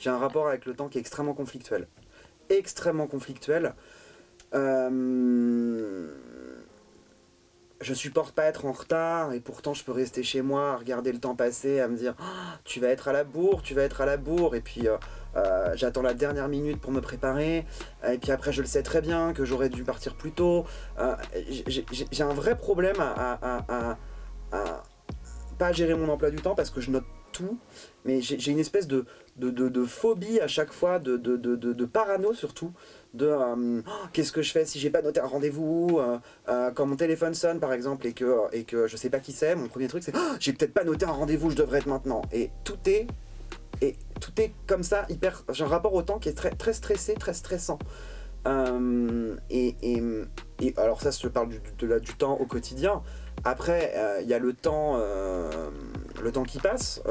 J'ai un rapport avec le temps qui est extrêmement conflictuel. Extrêmement conflictuel. Je supporte pas être en retard et pourtant je peux rester chez moi à regarder le temps passer, à me dire ah, tu vas être à la bourre, tu vas être à la bourre et puis j'attends la dernière minute pour me préparer et puis après je le sais très bien que j'aurais dû partir plus tôt. J'ai un vrai problème à pas gérer mon emploi du temps parce que je note tout, mais j'ai une espèce de phobie à chaque fois, de parano surtout, qu'est-ce que je fais si j'ai pas noté un rendez-vous, quand mon téléphone sonne par exemple et que je sais pas qui c'est, mon premier truc c'est j'ai peut-être pas noté un rendez-vous, je devrais être maintenant. Et tout est comme ça, hyper. J'ai un rapport au temps qui est très, très stressé, très stressant. Et alors ça, je parle du temps au quotidien. Après, il y a le temps qui passe.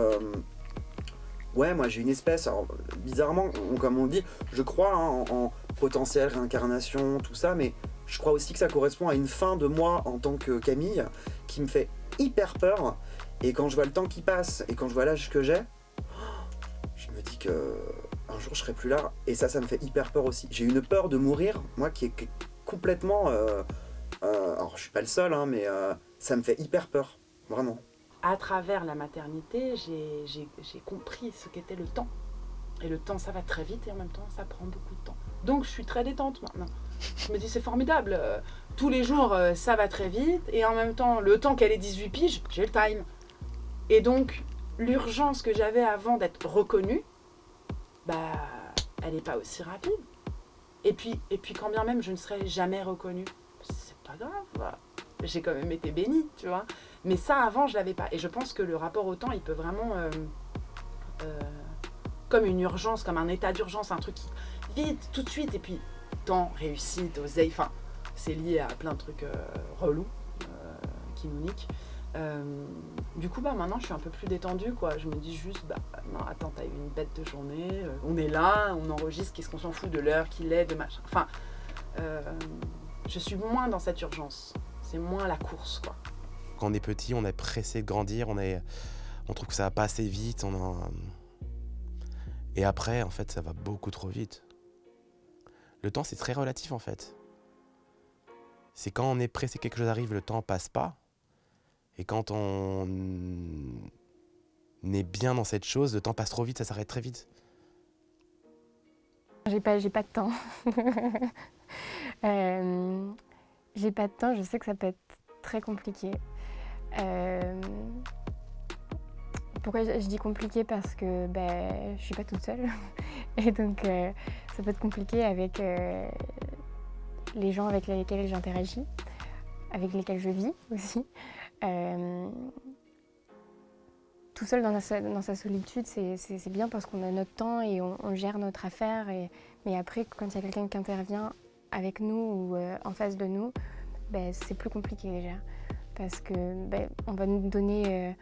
Ouais, moi j'ai une espèce, alors, bizarrement, comme on le dit, je crois en potentielle réincarnation, tout ça, mais je crois aussi que ça correspond à une fin de moi en tant que Camille qui me fait hyper peur. Et quand je vois le temps qui passe et quand je vois l'âge que j'ai, je me dis que un jour je serai plus là. Et ça me fait hyper peur aussi. J'ai une peur de mourir, moi qui est complètement... alors je suis pas le seul, hein, mais ça me fait hyper peur, vraiment. À travers la maternité, j'ai compris ce qu'était le temps. Et le temps, ça va très vite et en même temps, ça prend beaucoup de temps. Donc, je suis très détente maintenant. Je me dis, c'est formidable. Tous les jours, ça va très vite. Et en même temps, le temps qu'elle ait 18 piges, j'ai le time. Et donc, l'urgence que j'avais avant d'être reconnue, bah, elle n'est pas aussi rapide. Et puis, quand bien même je ne serais jamais reconnue, c'est pas grave. J'ai quand même été bénie, tu vois. Mais ça, avant, je l'avais pas. Et je pense que le rapport au temps, il peut vraiment... comme une urgence, comme un état d'urgence, un truc qui... Vite, tout de suite. Et puis, temps, réussite, oseille, enfin, c'est lié à plein de trucs relous qui nous niquent. Du coup, bah, maintenant, je suis un peu plus détendue, quoi. Je me dis juste, bah, non, attends, t'as eu une bête de journée, on est là, on enregistre, qu'est-ce qu'on s'en fout de l'heure qu'il est, de machin. Enfin, je suis moins dans cette urgence. C'est moins la course, quoi. Quand on est petit, on est pressé de grandir, on trouve que ça va pas assez vite. Et après, en fait, ça va beaucoup trop vite. Le temps, c'est très relatif, en fait. C'est quand on est pressé que quelque chose arrive, le temps passe pas. Et quand on est bien dans cette chose, le temps passe trop vite, ça s'arrête très vite. J'ai pas de temps. J'ai pas de temps, je sais que ça peut être très compliqué. Pourquoi je dis compliqué? Parce que je suis pas toute seule. Et donc ça peut être compliqué avec les gens avec lesquels j'interagis, avec lesquels je vis aussi. Tout seul dans sa solitude, c'est bien parce qu'on a notre temps et on gère notre affaire. Mais après, quand il y a quelqu'un qui intervient avec nous ou en face de nous, c'est plus compliqué déjà. Parce que on va nous donner,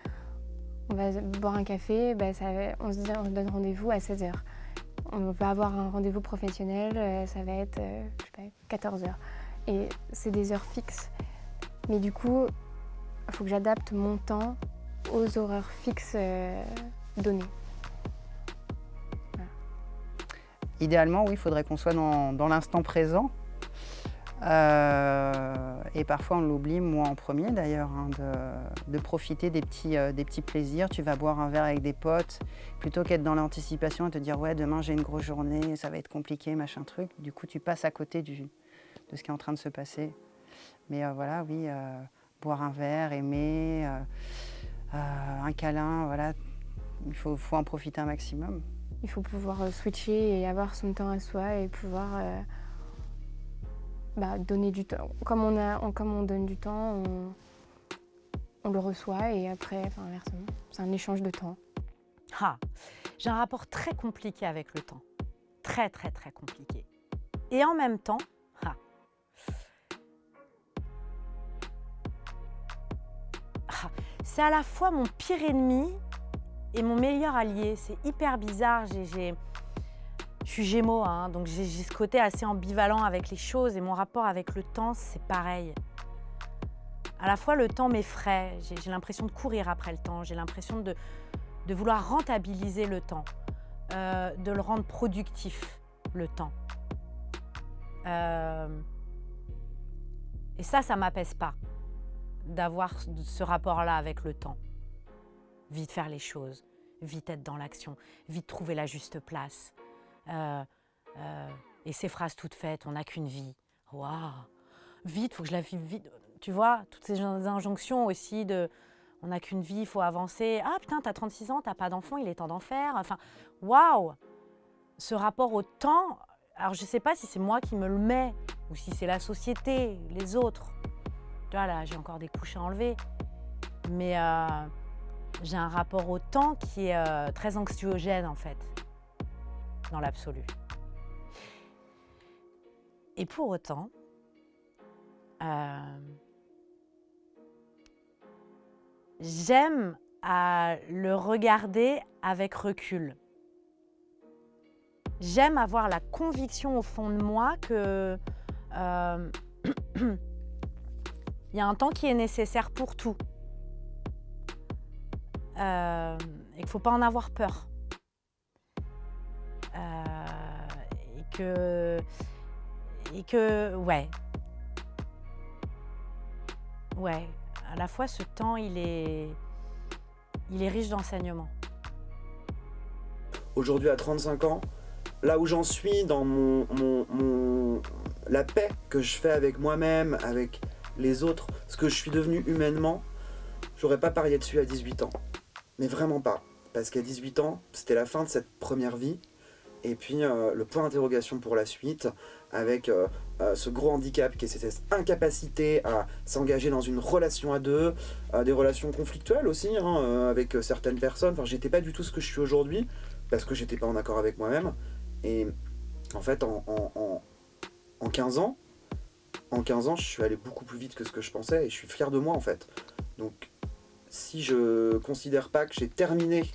on va boire un café, on se donne rendez-vous à 16h. On va avoir un rendez-vous professionnel, ça va être 14h. Et c'est des heures fixes. Mais du coup, il faut que j'adapte mon temps aux horaires fixes donnés. Voilà. Idéalement, oui, il faudrait qu'on soit dans l'instant présent. Et parfois on l'oublie, moi en premier d'ailleurs, hein, de profiter des petits plaisirs. Tu vas boire un verre avec des potes, plutôt qu'être dans l'anticipation et te dire ouais, demain j'ai une grosse journée, ça va être compliqué, machin truc. Du coup tu passes à côté de ce qui est en train de se passer. Mais voilà, oui, boire un verre, aimer, un câlin, voilà, il faut en profiter un maximum. Il faut pouvoir switcher et avoir son temps à soi et pouvoir donner du temps. Comme on donne du temps, on le reçoit et après, inversement, c'est un échange de temps. J'ai un rapport très compliqué avec le temps. Très, très, très compliqué. Et en même temps, c'est à la fois mon pire ennemi et mon meilleur allié. C'est hyper bizarre. Je suis Gémeaux, hein, donc j'ai ce côté assez ambivalent avec les choses et mon rapport avec le temps, c'est pareil. À la fois, le temps m'effraie. J'ai l'impression de courir après le temps. J'ai l'impression de vouloir rentabiliser le temps. de le rendre productif, le temps. Et ça m'apaise pas, d'avoir ce rapport-là avec le temps. Vite faire les choses, vite être dans l'action, vite trouver la juste place. Et ces phrases toutes faites, on n'a qu'une vie. Waouh! Vite, faut que je la vive vite. Tu vois, toutes ces injonctions aussi de on n'a qu'une vie, il faut avancer. Ah putain, t'as 36 ans, t'as pas d'enfant, il est temps d'en faire. Enfin, waouh! Ce rapport au temps, alors je sais pas si c'est moi qui me le mets ou si c'est la société, les autres. Tu vois, là, j'ai encore des couches à enlever. Mais j'ai un rapport au temps qui est très anxiogène, en fait, dans l'absolu. Et pour autant, j'aime à le regarder avec recul. J'aime avoir la conviction au fond de moi que il y a un temps qui est nécessaire pour tout. Et qu'il ne faut pas en avoir peur. Et que ouais, à la fois ce temps, il est riche d'enseignements. Aujourd'hui, à 35 ans, là où j'en suis dans la paix que je fais avec moi-même, avec les autres, ce que je suis devenu humainement, j'aurais pas parié dessus à 18 ans. Mais vraiment pas. Parce qu'à 18 ans, c'était la fin de cette première vie. Et puis le point d'interrogation pour la suite, avec ce gros handicap qui est cette incapacité à s'engager dans une relation à deux, des relations conflictuelles aussi, avec certaines personnes. Enfin, j'étais pas du tout ce que je suis aujourd'hui, parce que j'étais pas en accord avec moi-même. Et en fait, en 15 ans, je suis allé beaucoup plus vite que ce que je pensais, et je suis fier de moi en fait. Donc, si je considère pas que j'ai terminé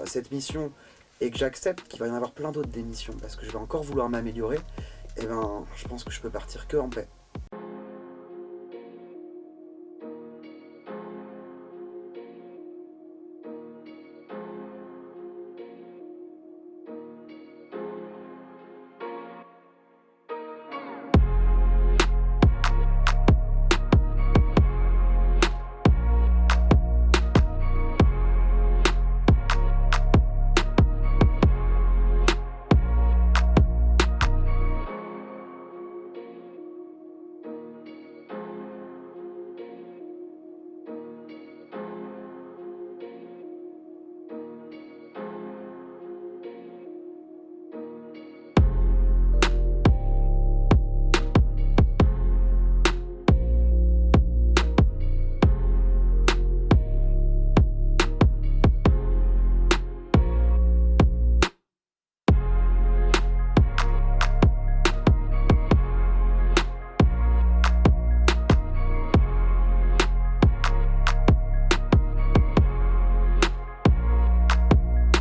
cette mission, et que j'accepte qu'il va y en avoir plein d'autres des missions, parce que je vais encore vouloir m'améliorer, et ben je pense que je peux partir que en paix.